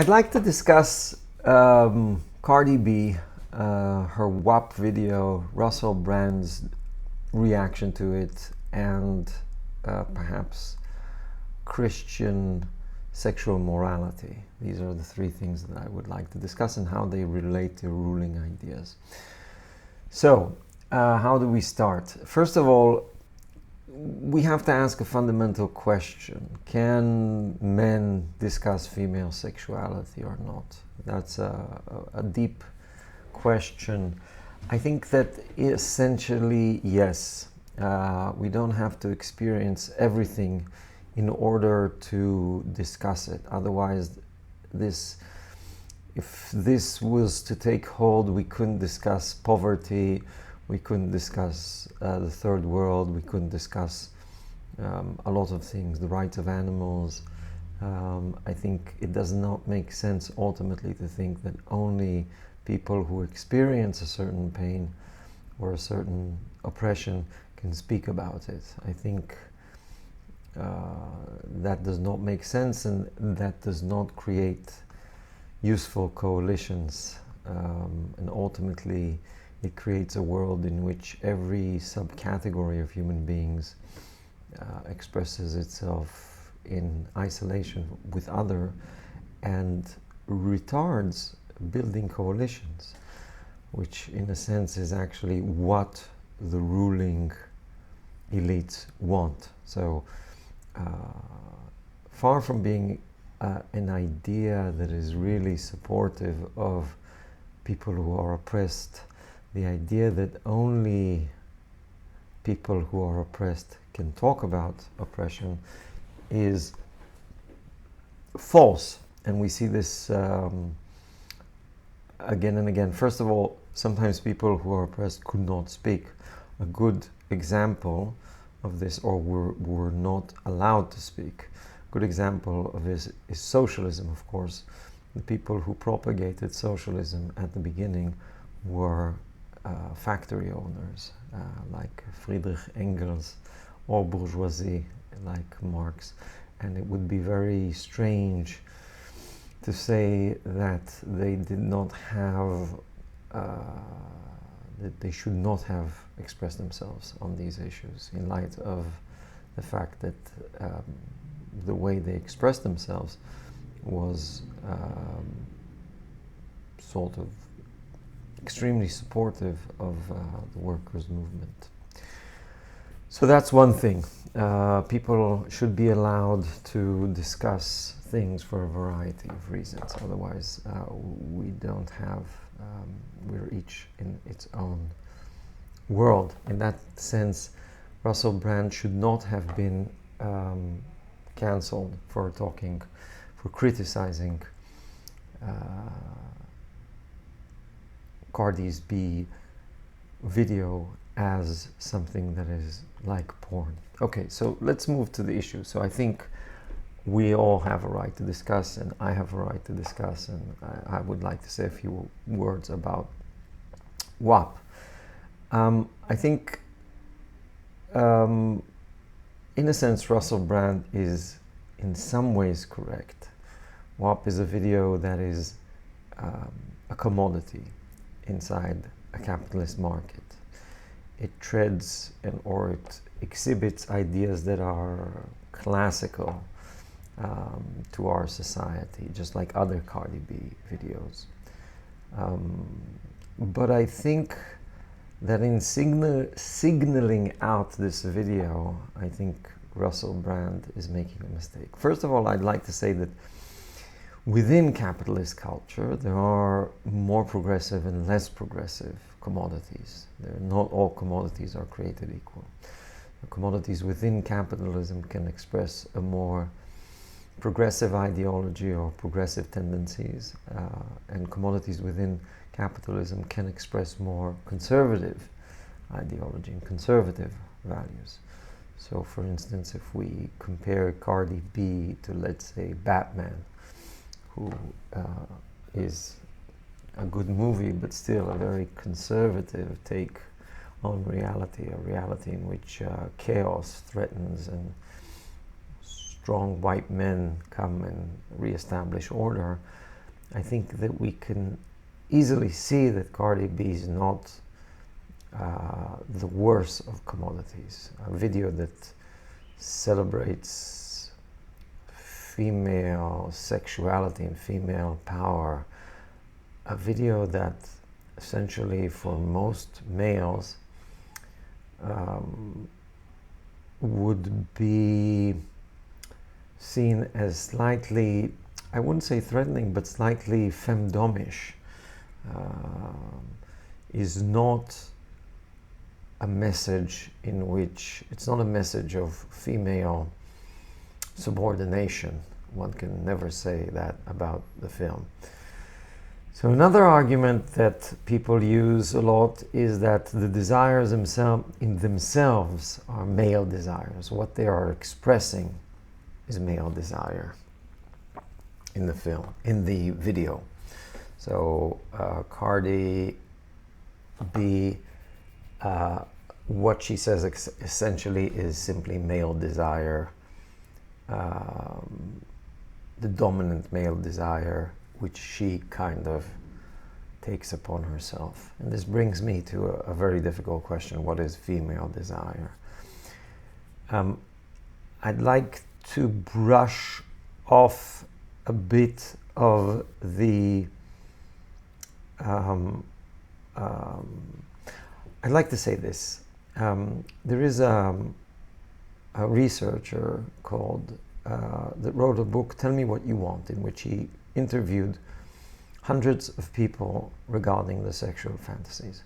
I'd like to discuss Cardi B, her WAP video, Russell Brand's reaction to it, and perhaps Christian sexual morality. These are the three things that I would like to discuss and how they relate to ruling ideas. So, how do we start? First of all, we have to ask a fundamental question. Can men discuss female sexuality or not? That's a deep question. I think that essentially, yes. We don't have to experience everything in order to discuss it. Otherwise, if this was to take hold, we couldn't discuss poverty, we couldn't discuss the third world, we couldn't discuss a lot of things, the rights of animals. I think it does not make sense ultimately to think that only people who experience a certain pain or a certain oppression can speak about it. I think that does not make sense, and that does not create useful coalitions, and ultimately it creates a world in which every subcategory of human beings expresses itself in isolation with other and retards building coalitions, which in a sense is actually what the ruling elites want. So far from being an idea that is really supportive of people who are oppressed, the idea that only people who are oppressed can talk about oppression is false. And we see this again and again. First of all, sometimes people who are oppressed could not speak. A good example of this, or were not allowed to speak. A good example of this is socialism, of course. The people who propagated socialism at the beginning were factory owners, like Friedrich Engels, or bourgeoisie, like Marx. And it would be very strange to say that they did not have, that they should not have expressed themselves on these issues, in light of the fact that the way they expressed themselves was sort of extremely supportive of the workers' movement. So that's one thing. People should be allowed to discuss things for a variety of reasons. Otherwise, we don't have, we're each in its own world. In that sense, Russell Brand should not have been cancelled for criticizing Cardi B video as something that is like porn. Okay, so let's move to the issue. So I think we all have a right to discuss, and I have a right to discuss, and I would like to say a few words about WAP. I think, in a sense, Russell Brand is in some ways correct. WAP is a video that is a commodity inside a capitalist market. It treads or it exhibits ideas that are classical to our society, just like other Cardi B videos. But I think that in signaling out this video, I think Russell Brand is making a mistake. First of all, I'd like to say that within capitalist culture, there are more progressive and less progressive commodities. Not all commodities are created equal. The commodities within capitalism can express a more progressive ideology or progressive tendencies, and commodities within capitalism can express more conservative ideology and conservative values. So, for instance, if we compare Cardi B to, let's say, Batman, who is a good movie, but still a very conservative take on reality, a reality in which chaos threatens and strong white men come and re-establish order. I think that we can easily see that Cardi B is not the worst of commodities. A video that celebrates female sexuality and female power, a video that essentially for most males would be seen as slightly, I wouldn't say threatening, but slightly femdomish, is not a message in which, it's not a message of female subordination. One can never say that about the film. So another argument that people use a lot is that the desires themselves are male desires. What they are expressing is male desire in the film, in the video. So Cardi B, what she says essentially is simply male desire, the dominant male desire, which she kind of takes upon herself. And this brings me to a very difficult question: what is female desire? I'd like to brush off a bit of the I'd like to say this. There is a researcher called that wrote a book, Tell Me What You Want, in which he interviewed hundreds of people regarding the sexual fantasies.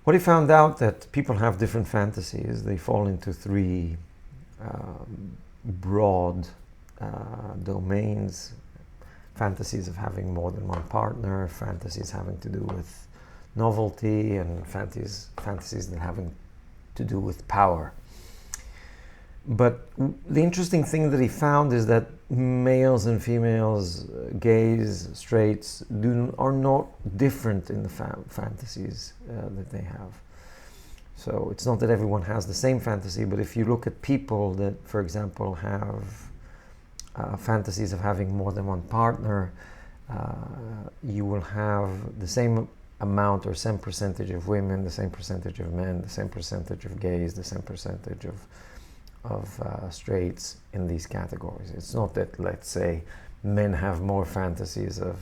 What he found out that people have different fantasies. They fall into three broad domains: fantasies of having more than one partner, fantasies having to do with novelty, and fantasies that having to do with power. But the interesting thing that he found is that males and females, gays, straights, are not different in the fantasies that they have. So it's not that everyone has the same fantasy, but if you look at people that, for example, have fantasies of having more than one partner, you will have the same amount or same percentage of women, the same percentage of men, the same percentage of gays, the same percentage of straights in these categories. It's not that, let's say, men have more fantasies of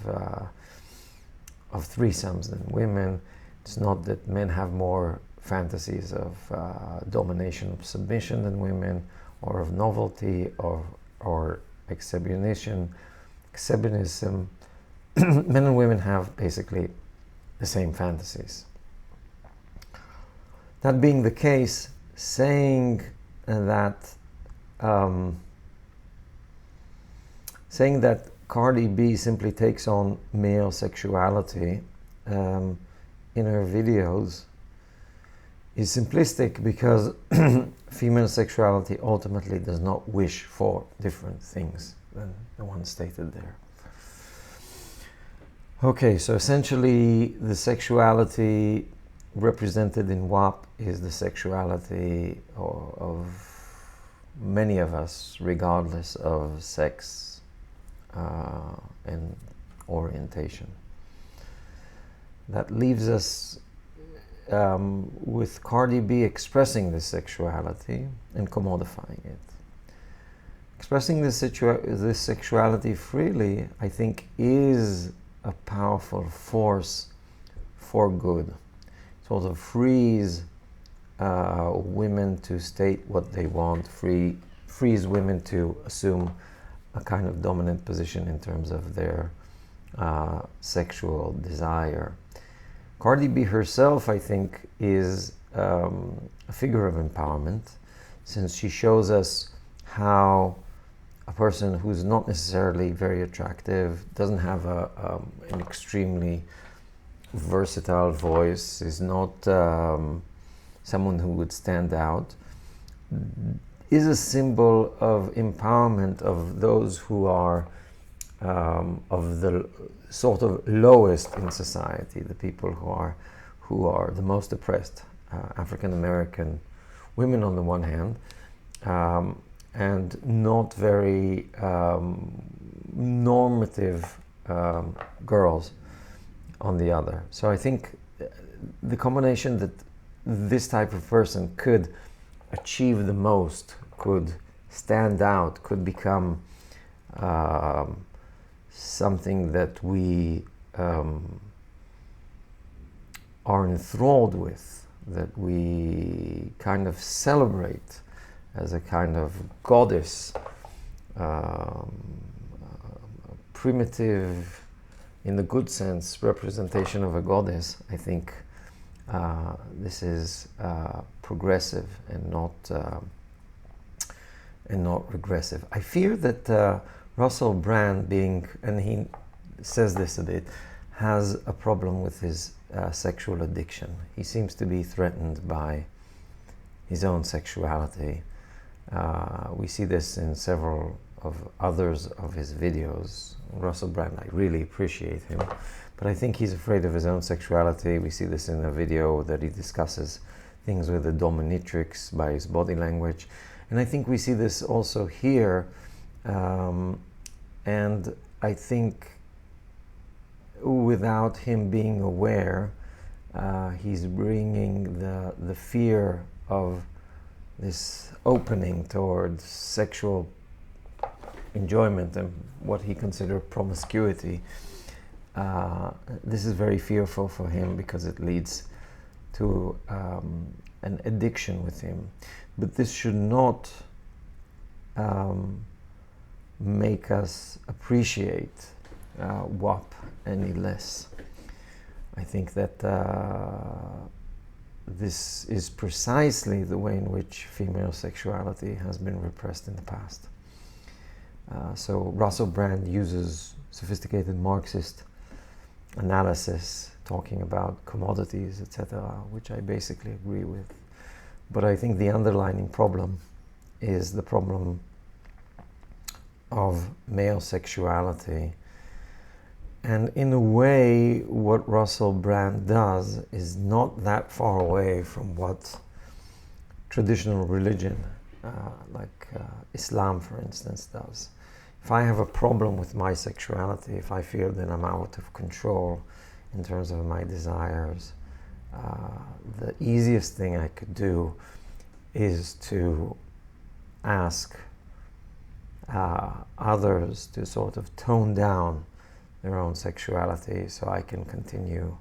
threesomes than women. It's not that men have more fantasies of domination or submission than women, or of novelty, or exhibitionism. Men and women have basically the same fantasies. That being the case, saying that Cardi B simply takes on male sexuality in her videos is simplistic, because female sexuality ultimately does not wish for different things than the one stated there. Okay, so essentially the sexuality represented in WAP is the sexuality of many of us, regardless of sex and orientation. That leaves us with Cardi B expressing this sexuality and commodifying it. Expressing this sexuality freely, I think, is a powerful force for good. Sort of frees women to state what they want, frees women to assume a kind of dominant position in terms of their sexual desire. Cardi B herself, I think, is a figure of empowerment, since she shows us how a person who's not necessarily very attractive, doesn't have an extremely versatile voice, is not someone who would stand out, is a symbol of empowerment of those who are of the sort of lowest in society, the people who are the most oppressed, African American women on the one hand, and not very normative girls on the other. So I think the combination that this type of person could achieve the most, could stand out, could become something that we are enthralled with, that we kind of celebrate as a kind of goddess, primitive, in the good sense, representation of a goddess. I think this is progressive and not regressive. I fear that Russell Brand, and he says this a bit, has a problem with his sexual addiction. He seems to be threatened by his own sexuality. We see this in several of others of his videos. Russell Brand, I really appreciate him, but I think he's afraid of his own sexuality. We see this in a video that he discusses things with the dominatrix by his body language. And I think we see this also here. And I think without him being aware, he's bringing the fear of this opening towards sexual enjoyment and what he considers promiscuity. This is very fearful for him because it leads to an addiction with him. But this should not make us appreciate WAP any less. I think that this is precisely the way in which female sexuality has been repressed in the past. So Russell Brand uses sophisticated Marxist analysis, talking about commodities, etc., which I basically agree with. But I think the underlying problem is the problem of male sexuality. And in a way, what Russell Brand does is not that far away from what traditional religion, like Islam, for instance, does. If I have a problem with my sexuality, if I feel that I'm out of control in terms of my desires, the easiest thing I could do is to ask others to sort of tone down their own sexuality so I can continue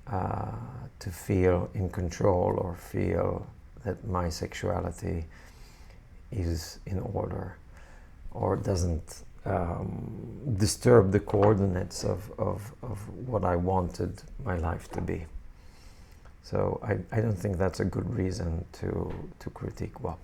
to feel in control or feel that my sexuality is in order or doesn't disturb the coordinates of what I wanted my life to be. So I don't think that's a good reason to critique WAP.